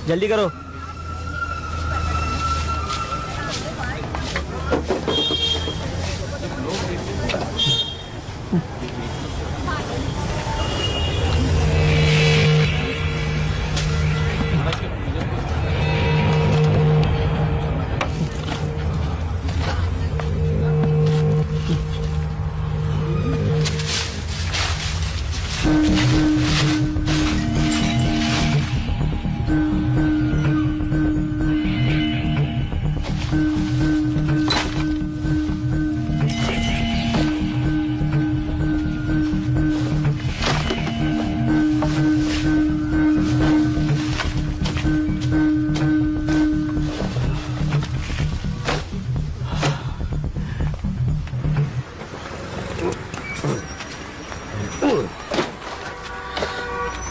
जल्दी करो।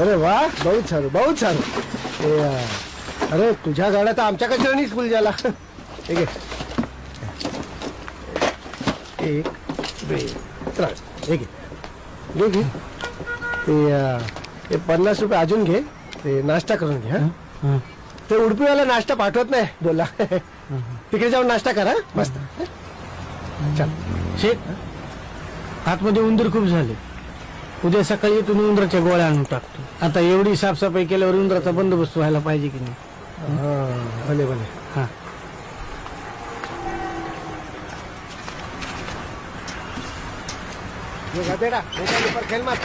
अरे वाह, बहुत सारू बहुत सारू. अरे तुझ्या गाड्या तर आमच्या कचऱ्यानीच फुल झाला. ठीक आहे, 1 2 3 ठीक आहे. घे ते 50 रुपये अजून घे. ते नाश्ता करून घे. हा, ते उडपीवाला नाश्ता पाठवत नाही बोला. तिकडे जाऊन नाश्ता करा मस्त. चल शेठ, आतमध्ये उंदीर खूप झाले. उद्या सकाळी येथून उंदराच्या गोळ्या आणून टाकतो. आता एवढी साफसफाई केल्यावर उंदराचा बंदोबस्त व्हायला पाहिजे की नाही. भले भले. हा, बेटा ऊपर खेल मत.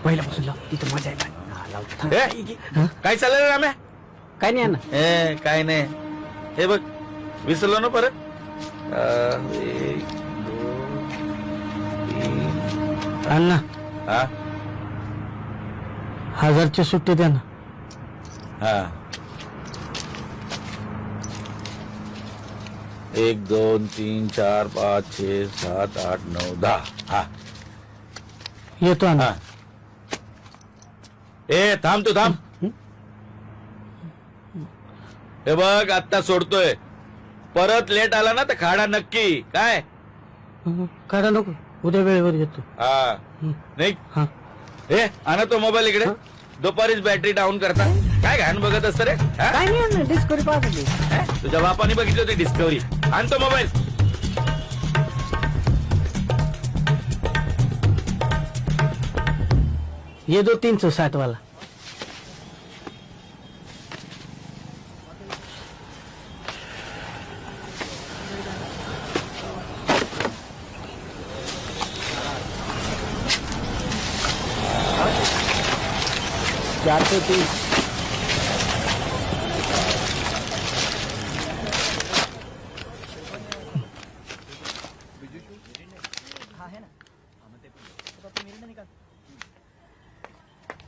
पहिल्यापासून लाव, तिथं मजा आहे. काय चाललं रे राम्या? काय नाही ना. काय नाही. हे बघ, विसरलो ना परत. 1 2 3. अण्णा, हा 1000चे सुट्टे द्या ना. हा 1 2 3 4 5 6 7 8 9 10. हा येतो अण्णा. हा. ए थांब, तू थांब. हे बघ, आत्ता सोडतोय. परत लेट आला ना तर खाडा नक्की. काय? काढा नको, उद्या वेळेवर येतो. हा नाही. हा, ए आणा तो मोबाईल इकडे. दुपारीच बॅटरी डाऊन करता. काय घाण बघत असतं रे? हा? काय नाही अण्णा, डिस्कवरी पाहतो. तुझ्या बापाने बघितली होती डिस्कवरी. आण तो मोबाईल. ये दो 360 वाला. चारशे 30.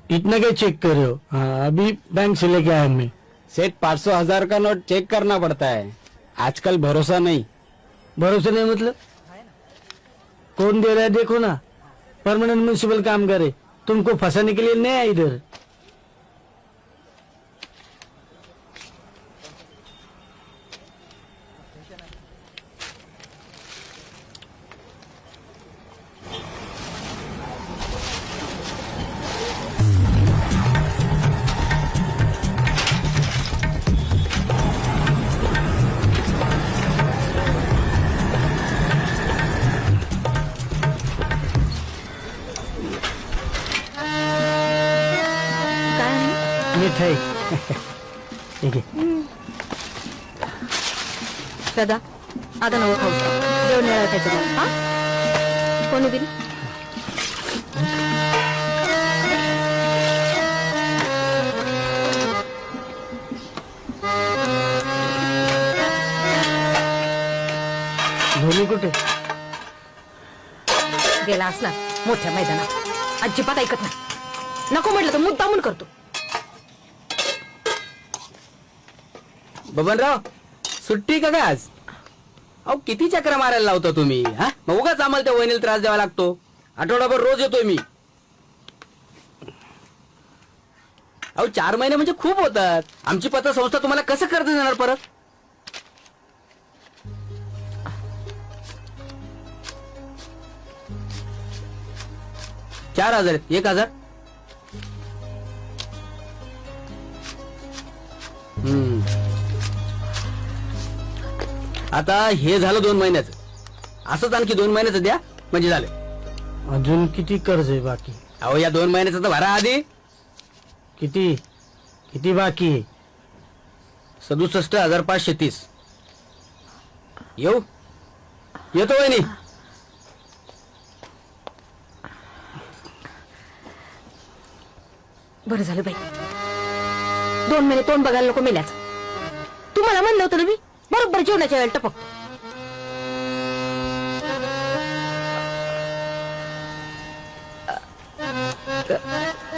इतना क्या चेक कर रहे हो? हाँ, अभी बैंक से लेके आया मैं। सेठ 500,000 का नोट चेक करना पड़ता है, आजकल भरोसा नहीं। भरोसा नहीं मतलब? कौन दे रहा है देखो ना, परमानेंट म्यूनिसिपल काम करे, तुमको फंसाने के लिए नहीं आया इधर। काय आहे? मिठाई ठीक आहे. श्रद्धा आता नको खाऊ जेवण नाही त्याचं हा कोणी दिली धोनी कुठे? गेला असला मोठ्या मैदानात अजिबात ऐकत नाही नको म्हटलं तर मुद्दामून करतो बबनराव, सुट्टी का काय आज? अहो किती चक्र मारायला लावता तुम्ही? हा, मग उगाच आम्हाला त्या वहिनीला त्रास द्यावा लागतो. आठवडाभर रोज येतोय मी. अहो 4 महिने म्हणजे खूप होतात. आमची पतसंस्था तुम्हाला कसं कर्ज देणार परत? चार 4,000 आहेत. 1,000. आता हे झालं 2 महिन्याचं. असंच आणखी 2 महिन्याचं द्या म्हणजे झालं. अजून किती कर्ज आहे बाकी? अहो या 2 महिन्याचं तर भरा आधी. किती किती बाकी आहे? 67,530. येतो वहिनी. बरं झालं बाई 2 महिने तोंड बघायला नको मेल्याच तुम्हाला म्हणलं होतं ना मी बरोबर जेवणाच्या वेळेला टपक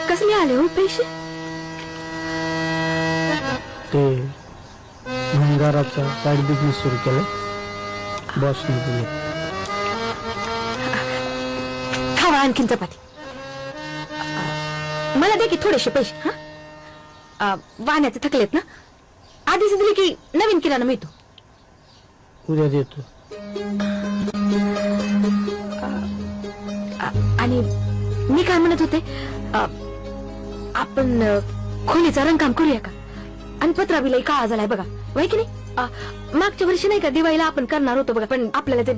कसले आले हो पैसे ते भंगाराचा साईड बिझनेस सुरू केलाय बॉसने दिले. खावा आणखीन चपाती मला दे की थोडेसे पैसे हा वाहण्याचे थकलेत ना आधीच दिले की नवीन किराणा मिळतो उद्या देतो. आणि मी काय म्हणत होते आपण खोलीचा रंगकाम करूया का आणि पत्राबिलाही काळा झालाय बघा वय की नाही मागच्या वर्षी नाही का दिवाळीला आपण करणार होतो बघा पण आपल्याला ते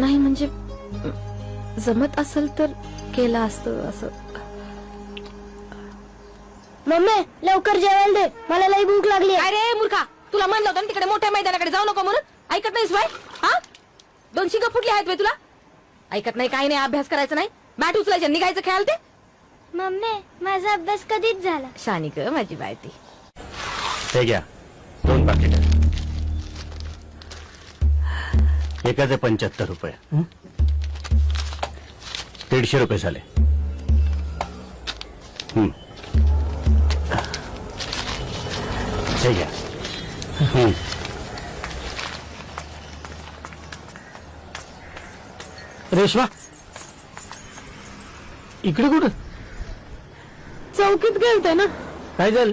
नाही म्हणजे जमत असेल तर केलं असतं असं मम्मी लवकर जेवायला दे मला लई भूक लागली अरे मूर्खा तुला म्हणलं होतं ना तिकडे मोठ्या मैदानाकडे जाऊ नको म्हणून ऐकत नाहीस बाय हा 2 शिंग फुटली आहेत बाई तुला ऐकत नाही काही नाही अभ्यास करायचा नाही बॅट उचलायच्या निघायचं खेळाल ते मम्मी माझा अभ्यास कधीच झाला शानी ग माझी बाय ती हे घ्या 2 पाकिट. एकाचे 75 रुपये. 150 रुपये झाले. हे घ्या. रेश्मा इकडे कुठं? चौकीत गेलते ना काय झालं?